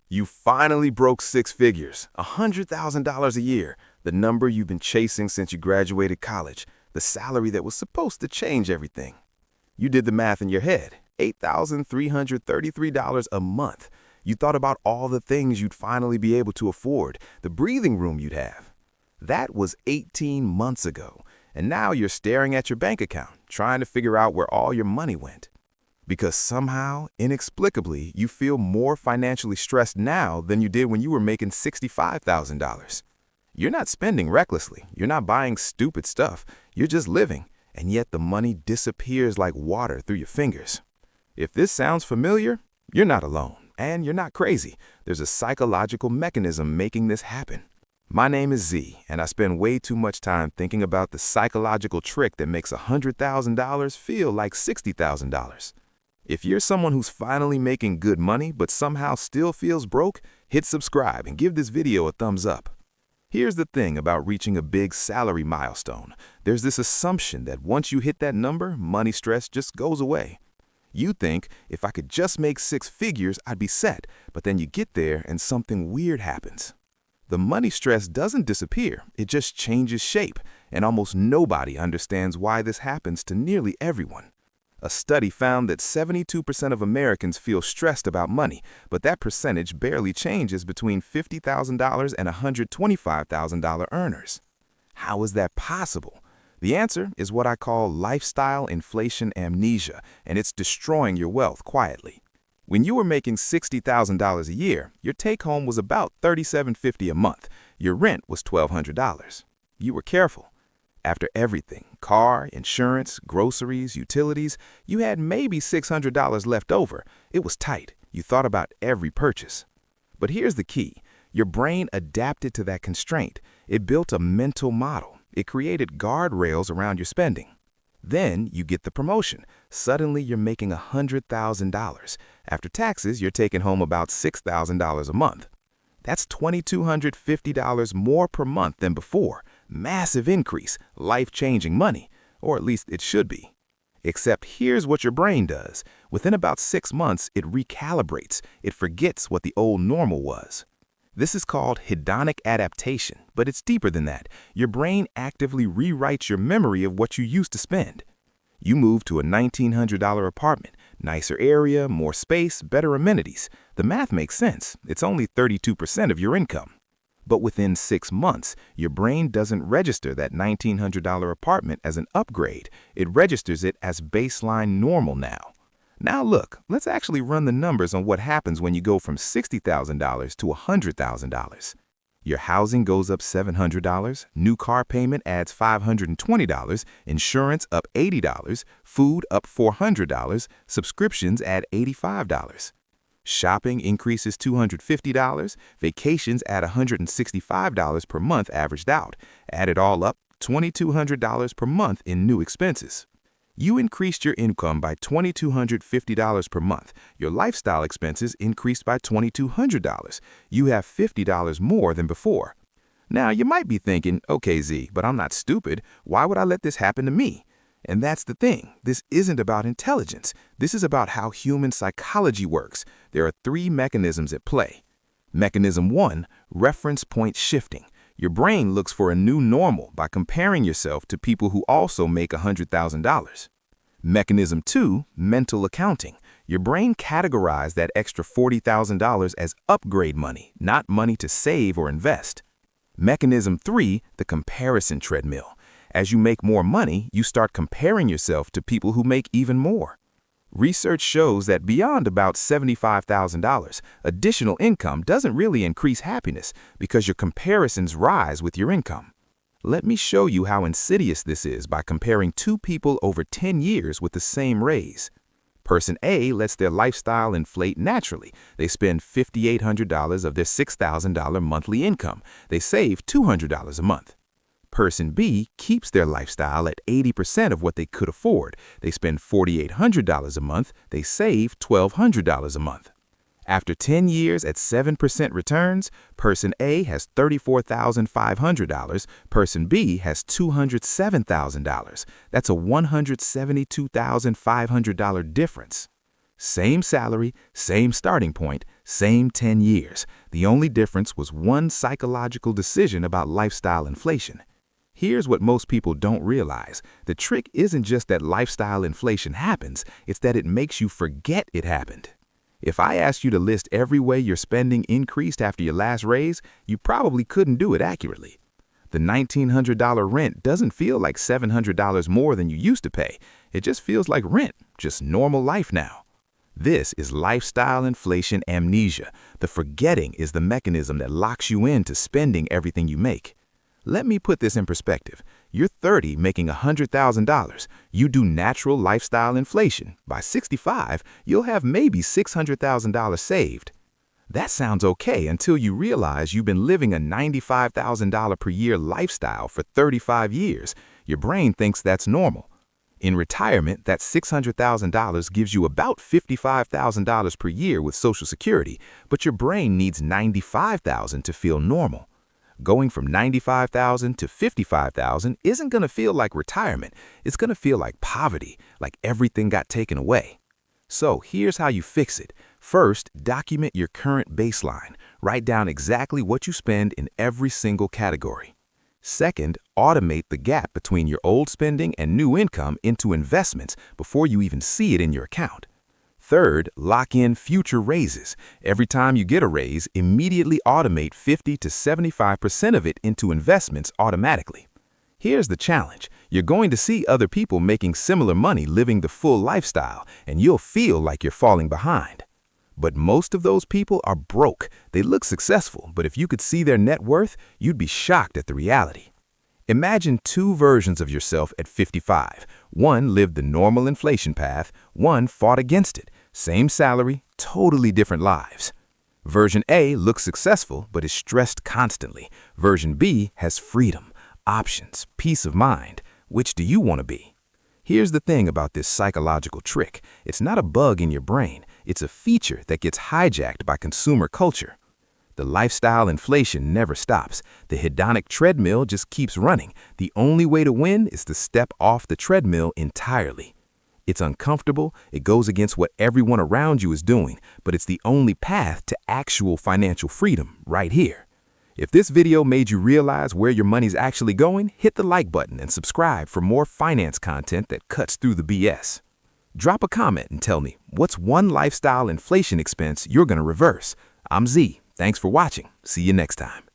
You finally broke six figures, $100,000 a year, the number you've been chasing since you graduated college, the salary that was supposed to change everything. You did the math in your head, $8,333 a month. You thought about all the things you'd finally be able to afford, the breathing room you'd have. That was 18 months ago, and now you're staring at your bank account, trying to figure out where all your money went. Because somehow, inexplicably, you feel more financially stressed now than you did when you were making $65,000. You're not spending recklessly, you're not buying stupid stuff, you're just living, and yet the money disappears like water through your fingers. If this sounds familiar, you're not alone, and you're not crazy. There's a psychological mechanism making this happen. My name is Z, and I spend way too much time thinking about the psychological trick that makes $100,000 feel like $60,000. If you're someone who's finally making good money but somehow still feels broke, hit subscribe and give this video a thumbs up. Here's the thing about reaching a big salary milestone. There's this assumption that once you hit that number, money stress just goes away. You think, if I could just make six figures, I'd be set, but then you get there and something weird happens. The money stress doesn't disappear, it just changes shape, and almost nobody understands why this happens to nearly everyone. A study found that 72% of Americans feel stressed about money, but that percentage barely changes between $50,000 and $125,000 earners. How is that possible? The answer is what I call lifestyle inflation amnesia, and it's destroying your wealth quietly. When you were making $60,000 a year, your take-home was about $3,750 a month. Your rent was $1,200. You were careful. After everything, car, insurance, groceries, utilities, you had maybe $600 left over. It was tight. You thought about every purchase. But here's the key. Your brain adapted to that constraint. It built a mental model. It created guardrails around your spending. Then you get the promotion. Suddenly you're making $100,000. After taxes, you're taking home about $6,000 a month. That's $2,250 more per month than before. Massive increase, life-changing money, or at least it should be. Except here's what your brain does. Within about 6 months, it recalibrates. It forgets what the old normal was. This is called hedonic adaptation, but it's deeper than that. Your brain actively rewrites your memory of what you used to spend. You move to a $1,900 apartment, nicer area, more space, better amenities. The math makes sense. It's only 32% of your income. But within 6 months, your brain doesn't register that $1,900 apartment as an upgrade. It registers it as baseline normal now. Now look, let's actually run the numbers on what happens when you go from $60,000 to $100,000. Your housing goes up $700, new car payment adds $520, insurance up $80, food up $400, subscriptions add $85. Shopping increases $250, vacations add $165 per month averaged out. Add it all up, $2,200 per month in new expenses. You increased your income by $2,250 per month. Your lifestyle expenses increased by $2,200. You have $50 more than before. Now, you might be thinking, okay, Z, but I'm not stupid. Why would I let this happen to me? And that's the thing. This isn't about intelligence. This is about how human psychology works. There are 3 mechanisms at play. Mechanism 1, reference point shifting. Your brain looks for a new normal by comparing yourself to people who also make $100,000. Mechanism 2, mental accounting. Your brain categorizes that extra $40,000 as upgrade money, not money to save or invest. Mechanism 3, the comparison treadmill. As you make more money, you start comparing yourself to people who make even more. Research shows that beyond about $75,000, additional income doesn't really increase happiness because your comparisons rise with your income. Let me show you how insidious this is by comparing 2 people over 10 years with the same raise. Person A lets their lifestyle inflate naturally. They spend $5,800 of their $6,000 monthly income. They save $200 a month. Person B keeps their lifestyle at 80% of what they could afford. They spend $4,800 a month. They save $1,200 a month. After 10 years at 7% returns, Person A has $34,500. Person B has $207,000. That's a $172,500 difference. Same salary, same starting point, same 10 years. The only difference was one psychological decision about lifestyle inflation. Here's what most people don't realize. The trick isn't just that lifestyle inflation happens, it's that it makes you forget it happened. If I asked you to list every way your spending increased after your last raise, you probably couldn't do it accurately. The $1,900 rent doesn't feel like $700 more than you used to pay. It just feels like rent, just normal life now. This is lifestyle inflation amnesia. The forgetting is the mechanism that locks you into spending everything you make. Let me put this in perspective. You're 30 making $100,000. You do natural lifestyle inflation. By 65, you'll have maybe $600,000 saved. That sounds okay until you realize you've been living a $95,000 per year lifestyle for 35 years. Your brain thinks that's normal. In retirement, that $600,000 gives you about $55,000 per year with Social Security, but your brain needs $95,000 to feel normal. Going from $95,000 to $55,000 isn't going to feel like retirement. It's going to feel like poverty, like everything got taken away. So here's how you fix it. First, document your current baseline. Write down exactly what you spend in every single category. Second, automate the gap between your old spending and new income into investments before you even see it in your account. Third, lock in future raises. Every time you get a raise, immediately automate 50 to 75% of it into investments automatically. Here's the challenge. You're going to see other people making similar money living the full lifestyle, and you'll feel like you're falling behind. But most of those people are broke. They look successful, but if you could see their net worth, you'd be shocked at the reality. Imagine two versions of yourself at 55. One lived the normal inflation path, one fought against it. Same salary, totally different lives. Version A looks successful but is stressed constantly. Version B has freedom, options, peace of mind. Which do you want to be? Here's the thing about this psychological trick. It's not a bug in your brain. It's a feature that gets hijacked by consumer culture. The lifestyle inflation never stops. The hedonic treadmill just keeps running. The only way to win is to step off the treadmill entirely. It's uncomfortable, it goes against what everyone around you is doing, but it's the only path to actual financial freedom right here. If this video made you realize where your money's actually going, hit the like button and subscribe for more finance content that cuts through the BS. Drop a comment and tell me, what's one lifestyle inflation expense you're going to reverse? I'm Z. Thanks for watching. See you next time.